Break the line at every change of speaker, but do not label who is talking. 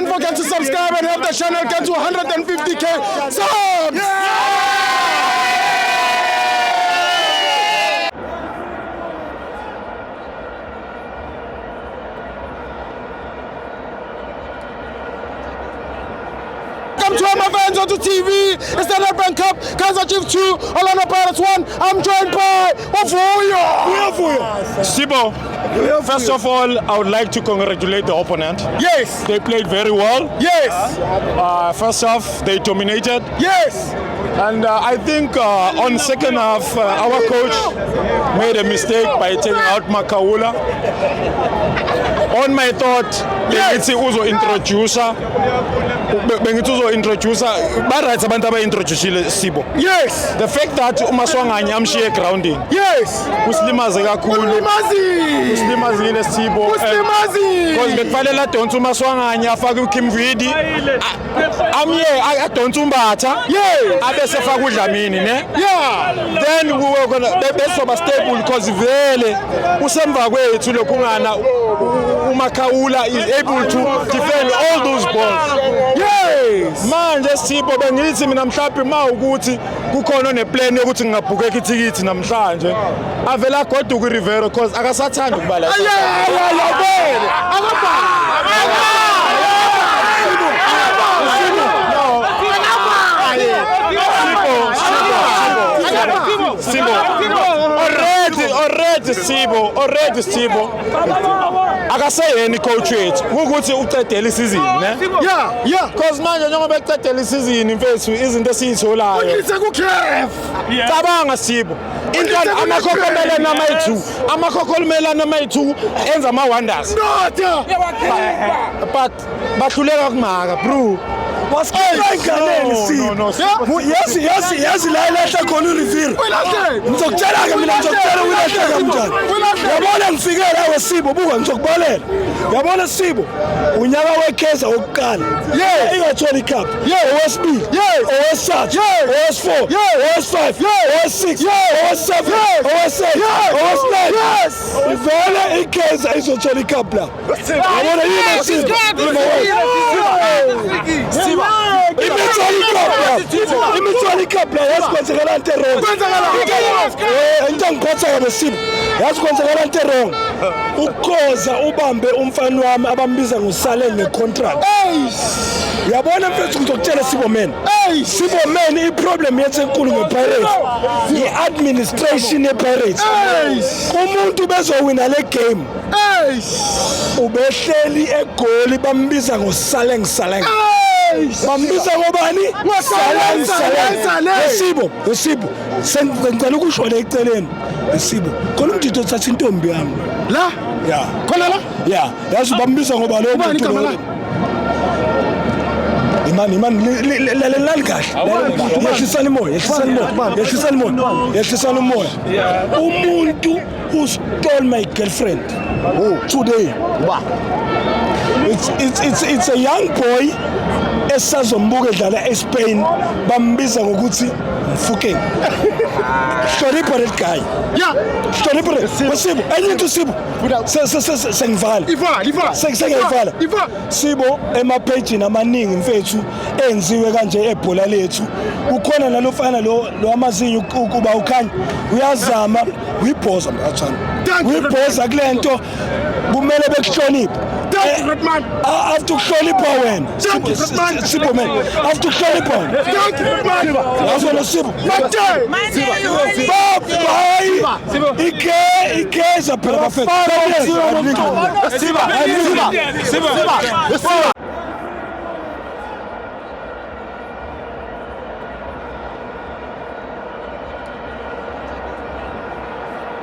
don't forget to subscribe and help the channel get to 150k subs. Welcome to all my fans onto TV. It's the Nedbank Cup, Kaizer Chiefs 2, Orlando Pirates 1. I'm joined by
Sibo, first of all, I would like to congratulate the opponent.
Yes.
They played very well.
Yes.
First half, they dominated.
Yes.
And I think on second half, our coach made a mistake by taking out Makaula. On my thought, bengithi uzo-introducer barights abantu aba-introducile Sibo.
Yes.
The fact that uMaswanganye amshiye grounding.
Yes.
Kusilimaze kakhulu. Kusilimazile Sibo. Because bekufanele adonse uMaswanganye afake uKim Vidi. Adonse uMbatha.
Yes.
Abese faka uDlamini ne.
Yeah.
Then we were gonna besoba stable because vele usemva kwethu lokungana uMakaula is able to defend all those balls.
Yes.
Manje Sibo bengithi mina mhlawumbe mawukuthi kukhona neplan yokuthi ngingabhukeka ithikithi namhlanje avela goduka uRivero because akasathanda ukubala. Already Sibo akaseyeni coach wethu ukuthi ucedela isizini ne.
Yeah.
Because manje njengoba ecedela isizini mfethu izinto esizitholayo cabanga Sibo into amakhokomelana ama-2 enza ama-wonders but bahluleka kumaka bro.
Yazi la ilahla khona uRivero. Ngizokutshela ke mina ngizokutshela uyilahla kanjani. Yabona ngifike la weSibo buka ngizokubalela. Yabona Sibo unyaka weKaizer wokuqala. Ingatholi cup. Owesibili. Owesithathu. Owes4. Owes5. Owes6. Owes7. Owes8. Owes9. Ivele iKaizer izothola cup la. Yabona yini Sibo? Imithwali cup la yasikwenzekala into wrong. Into ngiphatha kabe Sibo. Yasikwenzekala into wrong. Ukhoza ubambe umfana wami abambiza ngosale necontract. Yabona mfethu ngizokutshela Sibo man. Sibo man iproblem yethu enkulu ngePirates. Iadministration yePirates. Umuntu bezowina le game. Ubehleli egoli bambiza ngosale ngisaleng. Bambiza ngobani? Sibo. Sengicela ukusho la eceleni. Sibo. Khona umdidi othatha intombi yami.
La?
Yeah.
Khona la?
Yeah. Yazi bambiza ngoba lo muntu. Imani lalelani kahle. Yehlisana umoya. Umuntu who stole my girlfriend today. It's a young boy esazombuka edlala eSpain bambiza ngokuthi Mfukeng. Storipore that guy.
Yeah.
Storipore. Sibo, I need to Sibo. Sengivala. Ivala. Sibo emapage amaningi mfethu enziwe kanje ebhola lethu. Ukhona nalofana lo amazinyo ukuba ukhanya uyazama uyiphoza mntathana. Uyiphoza kulento kumele bekuhloniphe. After kuhlonipha wena. Sibo man. After kuhlonipha wena. Yazona Sibo. Bye. Ikeza phela bafethu. Sibo.